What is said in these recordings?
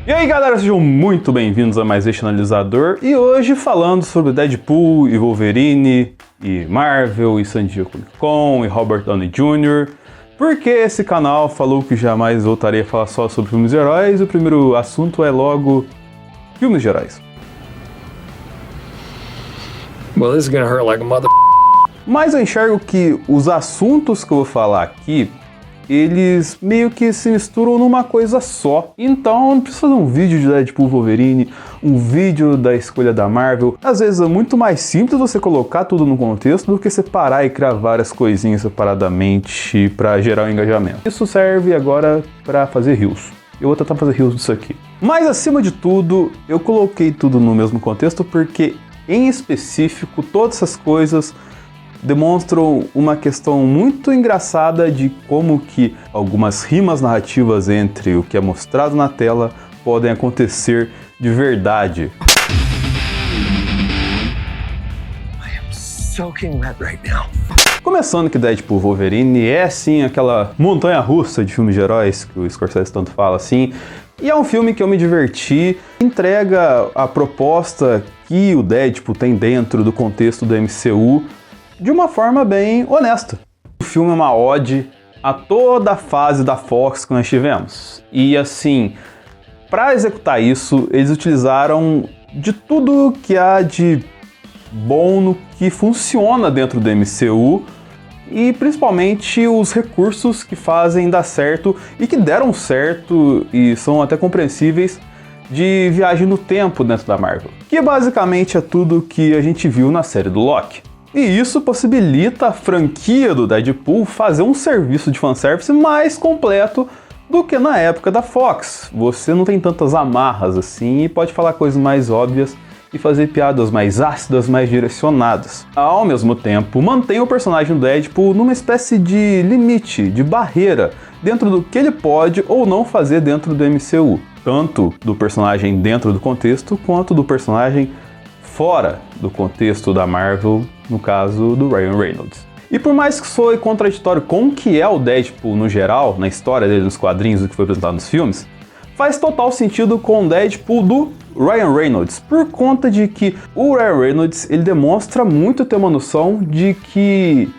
E aí galera, sejam muito bem-vindos a mais este analisador. E hoje falando sobre Deadpool e Wolverine, e Marvel, e San Diego Comic Con, e Robert Downey Jr. Porque esse canal falou que jamais voltaria a falar só sobre filmes de heróis. O primeiro assunto é logo filmes de heróis. Well, this is gonna hurt like a mother. Mas eu enxergo que os assuntos que eu vou falar aqui, eles meio que se misturam numa coisa só. Então não precisa fazer um vídeo de Deadpool Wolverine, um vídeo da escolha da Marvel. Às vezes é muito mais simples você colocar tudo no contexto do que separar e criar várias coisinhas separadamente para gerar um engajamento. Isso serve agora para fazer reels. Eu vou tentar fazer reels disso aqui. Mas acima de tudo, eu coloquei tudo no mesmo contexto porque, em específico, todas essas coisas demonstram uma questão muito engraçada de como que algumas rimas narrativas entre o que é mostrado na tela podem acontecer de verdade. I am soaking wet right now. Começando que Deadpool Wolverine é sim aquela montanha-russa de filmes de heróis que o Scorsese tanto fala assim. E é um filme que eu me diverti, entrega a proposta que o Deadpool tem dentro do contexto do MCU de uma forma bem honesta. O filme é uma ode a toda a fase da Fox que nós tivemos. E assim, para executar isso, eles utilizaram de tudo que há de bom no que funciona dentro do MCU e principalmente os recursos que fazem dar certo e que deram certo e são até compreensíveis de viagem no tempo dentro da Marvel. Que basicamente é tudo que a gente viu na série do Loki. E isso possibilita a franquia do Deadpool fazer um serviço de fanservice mais completo do que na época da Fox. Você não tem tantas amarras assim e pode falar coisas mais óbvias e fazer piadas mais ácidas, mais direcionadas. Ao mesmo tempo, mantém o personagem do Deadpool numa espécie de limite, de barreira, dentro do que ele pode ou não fazer dentro do MCU. Tanto do personagem dentro do contexto, quanto do personagem fora do contexto da Marvel, no caso do Ryan Reynolds. E por mais que soe contraditório com o que é o Deadpool no geral, na história dele nos quadrinhos, do que foi apresentado nos filmes, faz total sentido com o Deadpool do Ryan Reynolds, por conta de que o Ryan Reynolds ele demonstra muito ter uma noção de que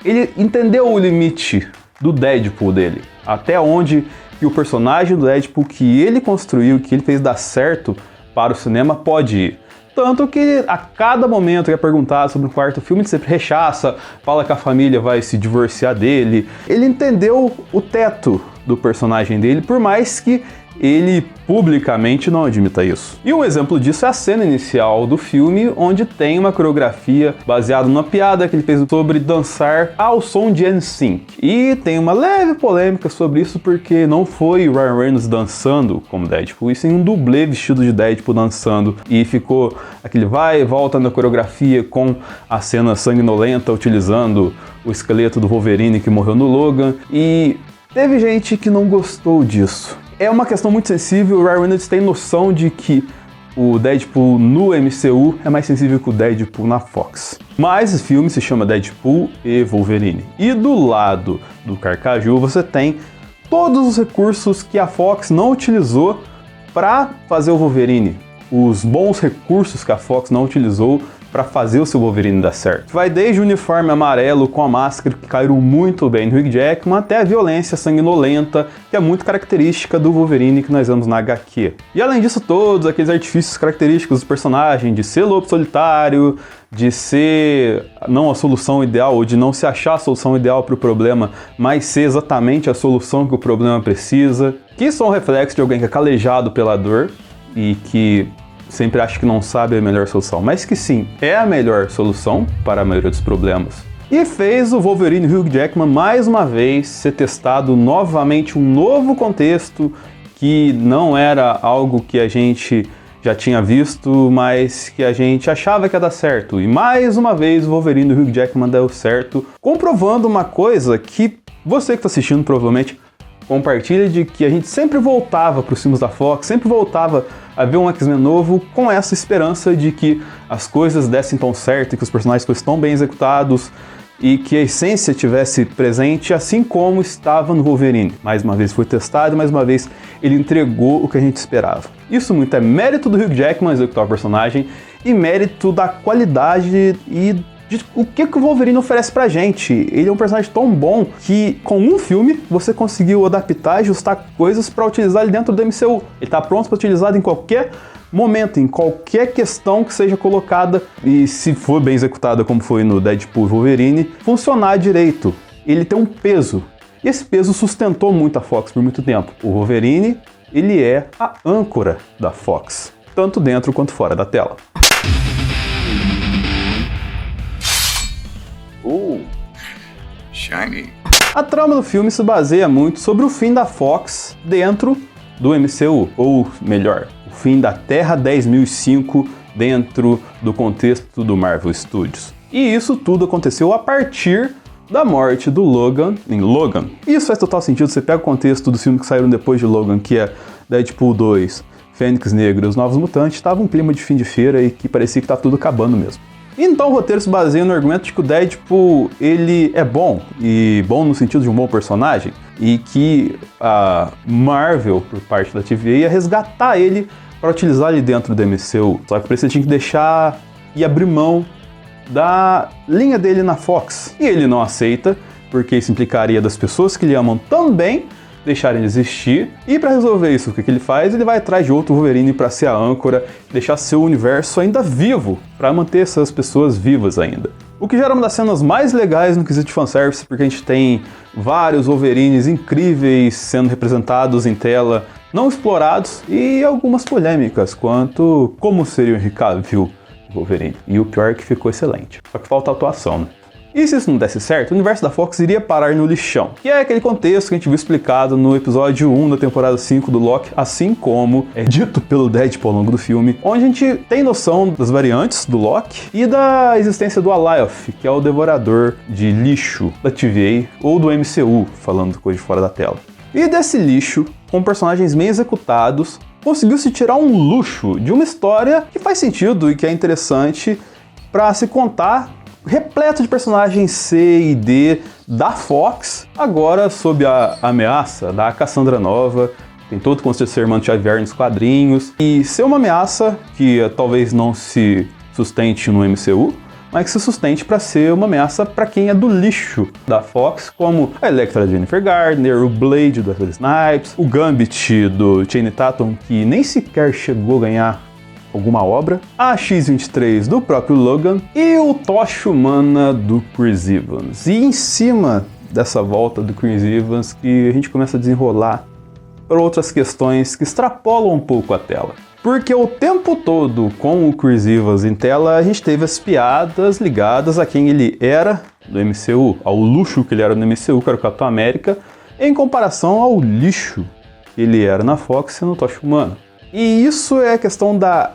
ele entendeu o limite do Deadpool dele, até onde que o personagem do Deadpool que ele construiu, que ele fez dar certo para o cinema pode ir. Tanto que a cada momento que é perguntado sobre o quarto filme, ele sempre rechaça, fala que a família vai se divorciar dele. Ele entendeu o teto do personagem dele, por mais que ele publicamente não admita isso. E um exemplo disso é a cena inicial do filme, onde tem uma coreografia baseada numa piada que ele fez sobre dançar ao som de NSYNC. E tem uma leve polêmica sobre isso, porque não foi o Ryan Reynolds dançando como Deadpool, e sim um dublê vestido de Deadpool dançando. E ficou aquele vai e volta na coreografia com a cena sanguinolenta, utilizando o esqueleto do Wolverine que morreu no Logan. E teve gente que não gostou disso. É uma questão muito sensível, o Ryan Reynolds tem noção de que o Deadpool no MCU é mais sensível que o Deadpool na Fox. Mas o filme se chama Deadpool e Wolverine. E do lado do Carcaju você tem todos os recursos que a Fox não utilizou para fazer o Wolverine. Os bons recursos que a Fox não utilizou para fazer o seu Wolverine dar certo. Vai desde o uniforme amarelo com a máscara que caíram muito bem no Hugh Jackman, até a violência sanguinolenta, que é muito característica do Wolverine que nós vemos na HQ. E além disso, todos aqueles artifícios característicos do personagem, de ser lobo solitário, de ser não a solução ideal, ou de não se achar a solução ideal para o problema, mas ser exatamente a solução que o problema precisa, que são reflexos de alguém que é calejado pela dor e que sempre acha que não sabe a melhor solução, mas que sim, é a melhor solução para a maioria dos problemas. E fez o Wolverine Hugh Jackman mais uma vez ser testado novamente um novo contexto que não era algo que a gente já tinha visto, mas que a gente achava que ia dar certo. E mais uma vez o Wolverine Hugh Jackman deu certo, comprovando uma coisa que você que está assistindo provavelmente compartilha, de que a gente sempre voltava para os filmes da Fox, sempre voltava a ver um X-Men novo com essa esperança de que as coisas dessem tão certo e que os personagens fossem tão bem executados e que a essência tivesse presente assim como estava no Wolverine. Mais uma vez foi testado e mais uma vez ele entregou o que a gente esperava. Isso muito é mérito do Hugh Jackman executar o personagem e mérito da qualidade e de o que o Wolverine oferece pra gente. Ele é um personagem tão bom que com um filme você conseguiu adaptar e ajustar coisas pra utilizar ele dentro do MCU. Ele tá pronto pra ser utilizado em qualquer momento, em qualquer questão que seja colocada, e se for bem executada como foi no Deadpool e Wolverine, funcionar direito. Ele tem um peso, e esse peso sustentou muito a Fox por muito tempo. O Wolverine, ele é a âncora da Fox, tanto dentro quanto fora da tela. Shiny. A trama do filme se baseia muito sobre o fim da Fox dentro do MCU, ou melhor, o fim da Terra 10.005 dentro do contexto do Marvel Studios. E isso tudo aconteceu a partir da morte do Logan em Logan. E isso faz total sentido, você pega o contexto dos filmes que saíram depois de Logan, que é Deadpool 2, Fênix Negra e Os Novos Mutantes, estava um clima de fim de feira e que parecia que tá tudo acabando mesmo. Então o roteiro se baseia no argumento de que o Deadpool, ele é bom, e bom no sentido de um bom personagem, e que a Marvel, por parte da TVA, ia resgatar ele para utilizar ele dentro do MCU. Só que por isso ele tinha que deixar e abrir mão da linha dele na Fox. E ele não aceita, porque isso implicaria das pessoas que lhe amam também deixarem de existir. E para resolver isso, o que ele faz? Ele vai atrás de outro Wolverine para ser a âncora, deixar seu universo ainda vivo, para manter essas pessoas vivas ainda. O que gera uma das cenas mais legais no quesito de fanservice, porque a gente tem vários Wolverines incríveis sendo representados em tela, não explorados, e algumas polêmicas quanto como seria o Henry Cavill Wolverine. E o pior é que ficou excelente. Só que falta atuação, né? E se isso não desse certo, o universo da Fox iria parar no lixão. Que é aquele contexto que a gente viu explicado no episódio 1 da temporada 5 do Loki, assim como é dito pelo Deadpool ao longo do filme, onde a gente tem noção das variantes do Loki e da existência do Alioth, que é o devorador de lixo da TVA ou do MCU, falando coisa de fora da tela. E desse lixo, com personagens bem executados, conseguiu-se tirar um luxo de uma história que faz sentido e que é interessante para se contar, repleto de personagens C e D da Fox, agora sob a ameaça da Cassandra Nova. Tem todo o conceito de ser irmã de Xavier nos quadrinhos, e ser uma ameaça que talvez não se sustente no MCU, mas que se sustente para ser uma ameaça para quem é do lixo da Fox, como a Elektra de Jennifer Garner, o Blade do Wesley Snipes, o Gambit do Channing Tatum, que nem sequer chegou a ganhar alguma obra, a X-23 do próprio Logan e o Tocha Humana do Chris Evans. E em cima dessa volta do Chris Evans que a gente começa a desenrolar para outras questões que extrapolam um pouco a tela. Porque o tempo todo com o Chris Evans em tela, a gente teve as piadas ligadas a quem ele era do MCU, ao luxo que ele era no MCU, que era o Capitão América, em comparação ao lixo que ele era na Fox e no Tocha Humana. E isso é a questão da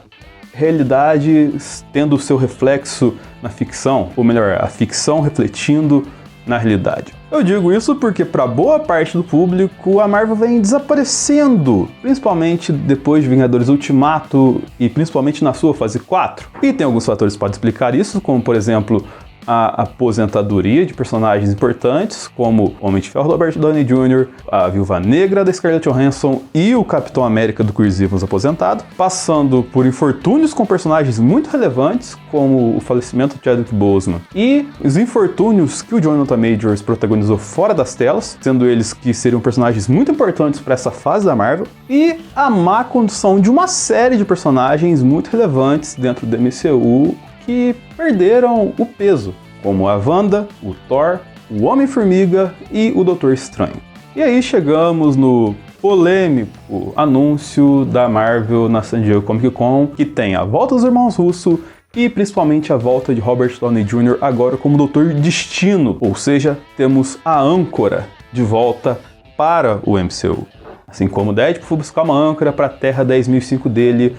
realidade tendo o seu reflexo na ficção, ou melhor, a ficção refletindo na realidade. Eu digo isso porque para boa parte do público a Marvel vem desaparecendo, principalmente depois de Vingadores Ultimato e principalmente na sua fase 4. E tem alguns fatores que podem explicar isso, como por exemplo a aposentadoria de personagens importantes, como o Homem de Ferro do Robert Downey Jr., a Viúva Negra da Scarlett Johansson e o Capitão América do Chris Evans aposentado, passando por infortúnios com personagens muito relevantes, como o falecimento de Chadwick Boseman, e os infortúnios que o Jonathan Majors protagonizou fora das telas, sendo eles que seriam personagens muito importantes para essa fase da Marvel, e a má condição de uma série de personagens muito relevantes dentro do MCU, que perderam o peso, como a Wanda, o Thor, o Homem-Formiga e o Doutor Estranho. E aí chegamos no polêmico anúncio da Marvel na San Diego Comic Con, que tem a volta dos irmãos Russo e principalmente a volta de Robert Downey Jr. agora como Doutor Destino, ou seja, temos a âncora de volta para o MCU. Assim como o Deadpool foi buscar uma âncora para a Terra 10.005 dele,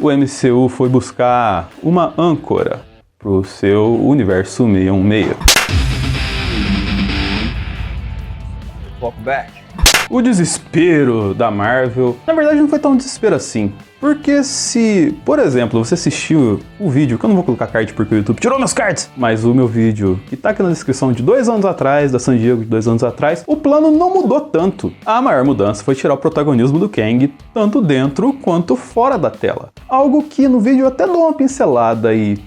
o MCU foi buscar uma âncora para o seu universo 616. Welcome back. o desespero da Marvel. Na verdade, não foi tão desespero assim. Porque se, por exemplo, você assistiu o vídeo, que eu não vou colocar card porque o YouTube tirou meus cards, mas o meu vídeo, que tá aqui na descrição de 2 anos atrás, da San Diego de 2 anos atrás, o plano não mudou tanto. A maior mudança foi tirar o protagonismo do Kang, tanto dentro quanto fora da tela. Algo que no vídeo eu até dou uma pincelada e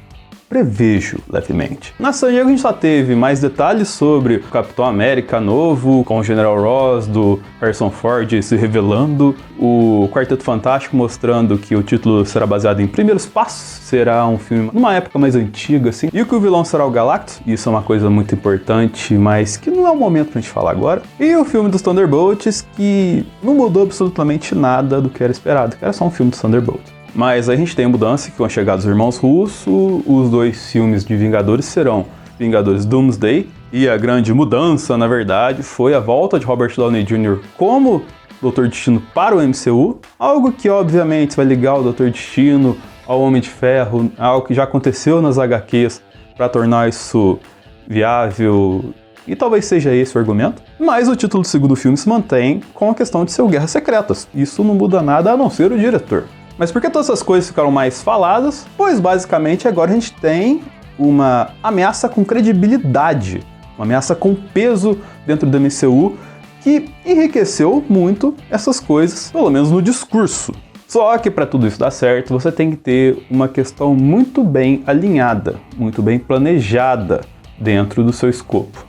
prevejo levemente. Na San Diego a gente só teve mais detalhes sobre o Capitão América novo, com o General Ross, do Harrison Ford se revelando, o Quarteto Fantástico mostrando que o título será baseado em Primeiros Passos, será um filme numa época mais antiga, assim, e que o vilão será o Galactus, isso é uma coisa muito importante, mas que não é o momento pra gente falar agora, e o filme dos Thunderbolts, que não mudou absolutamente nada do que era esperado, que era só um filme dos Thunderbolts. Mas a gente tem a mudança que com a chegada dos irmãos Russo, os 2 filmes de Vingadores serão Vingadores Doomsday, e a grande mudança, na verdade, foi a volta de Robert Downey Jr. como Doutor Destino para o MCU, algo que obviamente vai ligar o Doutor Destino ao Homem de Ferro, algo que já aconteceu nas HQs para tornar isso viável, e talvez seja esse o argumento. Mas o título do segundo filme se mantém com a questão de ser o Guerras Secretas, isso não muda nada a não ser o diretor. Mas por que todas essas coisas ficaram mais faladas? Pois basicamente agora a gente tem uma ameaça com credibilidade, uma ameaça com peso dentro do MCU que enriqueceu muito essas coisas, pelo menos no discurso. Só que para tudo isso dar certo, você tem que ter uma questão muito bem alinhada, muito bem planejada dentro do seu escopo.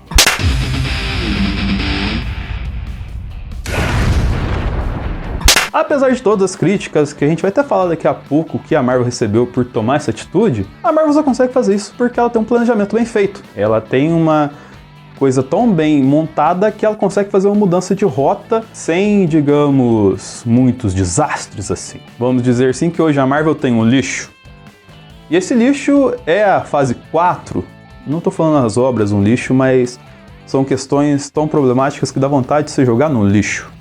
Apesar de todas as críticas, que a gente vai até falar daqui a pouco que a Marvel recebeu por tomar essa atitude, a Marvel só consegue fazer isso porque ela tem um planejamento bem feito. Ela tem uma coisa tão bem montada que ela consegue fazer uma mudança de rota sem, digamos, muitos desastres assim. Vamos dizer assim que hoje a Marvel tem um lixo. E esse lixo é a fase 4. Não tô falando as obras um lixo, mas são questões tão problemáticas que dá vontade de se jogar no lixo.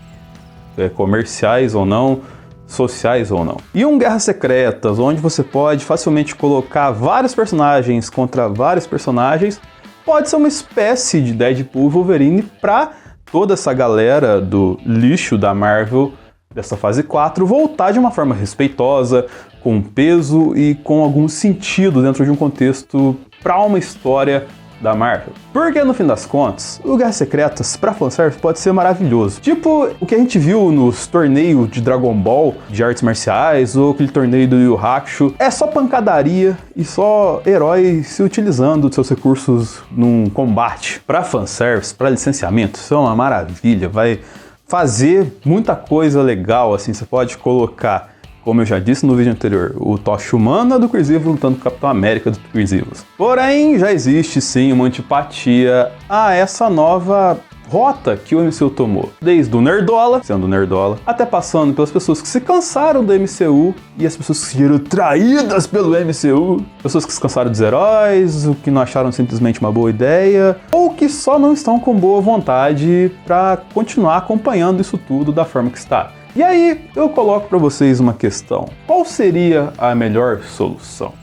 Comerciais ou não, sociais ou não. E um Guerras Secretas, onde você pode facilmente colocar vários personagens contra vários personagens, pode ser uma espécie de Deadpool Wolverine para toda essa galera do lixo da Marvel dessa fase 4 voltar de uma forma respeitosa, com peso e com algum sentido dentro de um contexto para uma história da Marvel. Porque no fim das contas, o Guerras Secretas pra fanservice pode ser maravilhoso. Tipo o que a gente viu nos torneios de Dragon Ball, de artes marciais, ou aquele torneio do Yu Hakusho. É só pancadaria e só heróis se utilizando de seus recursos num combate. Pra fanservice, pra licenciamento, isso é uma maravilha. Vai fazer muita coisa legal, assim, você pode colocar, como eu já disse no vídeo anterior, o Tocha Humana do Chris Evans lutando com o Capitão América do Chris Evans. Porém, já existe sim uma antipatia a essa nova rota que o MCU tomou. Desde o Nerdola, sendo Nerdola, até passando pelas pessoas que se cansaram do MCU e as pessoas que se viram traídas pelo MCU, pessoas que se cansaram dos heróis, o que não acharam simplesmente uma boa ideia, ou que só não estão com boa vontade para continuar acompanhando isso tudo da forma que está. E aí, eu coloco para vocês uma questão. Qual seria a melhor solução?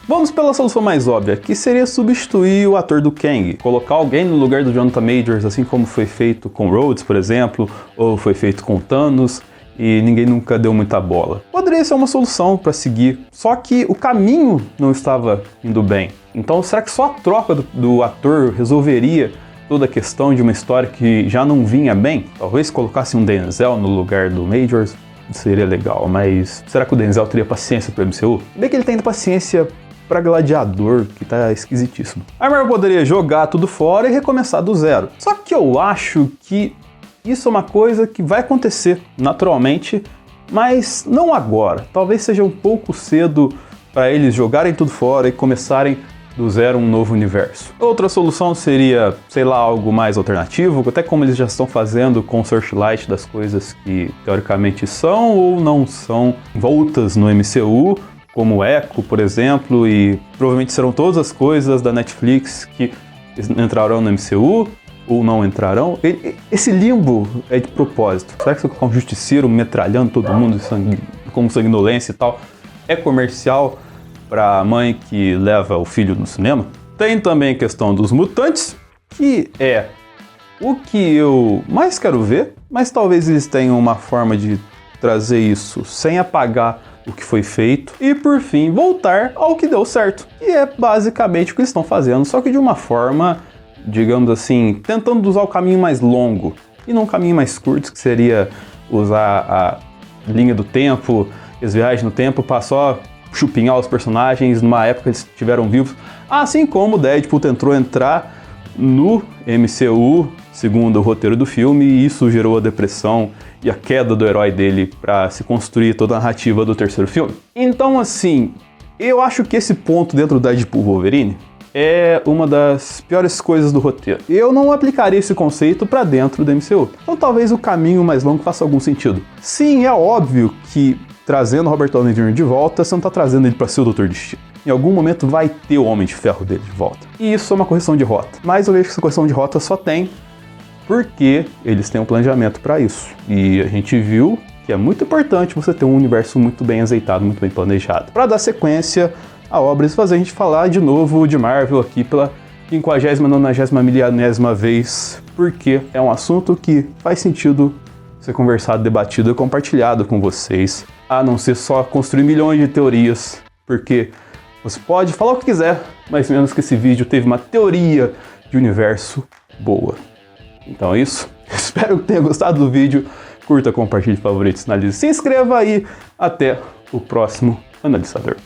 Vamos pela solução mais óbvia, que seria substituir o ator do Kang. Colocar alguém no lugar do Jonathan Majors, assim como foi feito com Rhodes, por exemplo, ou foi feito com Thanos, e ninguém nunca deu muita bola. Poderia ser uma solução para seguir, só que o caminho não estava indo bem. Então, será que só a troca do ator resolveria toda a questão de uma história que já não vinha bem? Talvez colocasse um Denzel no lugar do Majors, seria legal, mas será que o Denzel teria paciência pro MCU? Bem que ele tem paciência pra Gladiador, que tá esquisitíssimo. A Marvel poderia jogar tudo fora e recomeçar do zero. Só que eu acho que isso é uma coisa que vai acontecer naturalmente, mas não agora. Talvez seja um pouco cedo para eles jogarem tudo fora e começarem do zero um novo universo. Outra solução seria, sei lá, algo mais alternativo, até como eles já estão fazendo com o Searchlight das coisas que teoricamente são ou não são voltas no MCU, como Echo, por exemplo, e provavelmente serão todas as coisas da Netflix que entrarão no MCU ou não entrarão. Esse limbo é de propósito. Será que você colocar um justiceiro metralhando todo mundo com sanguinolência e tal é comercial para a mãe que leva o filho no cinema? Tem também a questão dos mutantes, que é o que eu mais quero ver, mas talvez eles tenham uma forma de trazer isso sem apagar o que foi feito. E por fim, voltar ao que deu certo, que é basicamente o que eles estão fazendo, só que de uma forma, digamos assim, tentando usar o caminho mais longo e não um caminho mais curto, que seria usar a linha do tempo, as viagens no tempo, para só chupinhar os personagens numa época que eles estiveram vivos, assim como o Deadpool tentou entrar no MCU, segundo o roteiro do filme, e isso gerou a depressão e a queda do herói dele para se construir toda a narrativa do terceiro filme. Então, assim, eu acho que esse ponto dentro do Deadpool Wolverine é uma das piores coisas do roteiro. Eu não aplicaria esse conceito para dentro do MCU. Então talvez o caminho mais longo faça algum sentido. Sim, é óbvio que trazendo Robert Downey Jr. de volta, você não está trazendo ele para ser o Doutor Destino. Em algum momento vai ter o Homem de Ferro dele de volta. E isso é uma correção de rota. Mas eu vejo que essa correção de rota só tem porque eles têm um planejamento para isso. E a gente viu que é muito importante você ter um universo muito bem azeitado, muito bem planejado, para dar sequência a obras e fazer a gente falar de novo de Marvel aqui pela 50ª, 90ª, milionésima vez, porque é um assunto que faz sentido ser conversado, debatido e compartilhado com vocês, a não ser só construir milhões de teorias, porque você pode falar o que quiser, mas menos que esse vídeo teve uma teoria de universo boa. Então é isso, espero que tenha gostado do vídeo, curta, compartilhe, favorite, sinalize, se inscreva aí, até o próximo Analisador.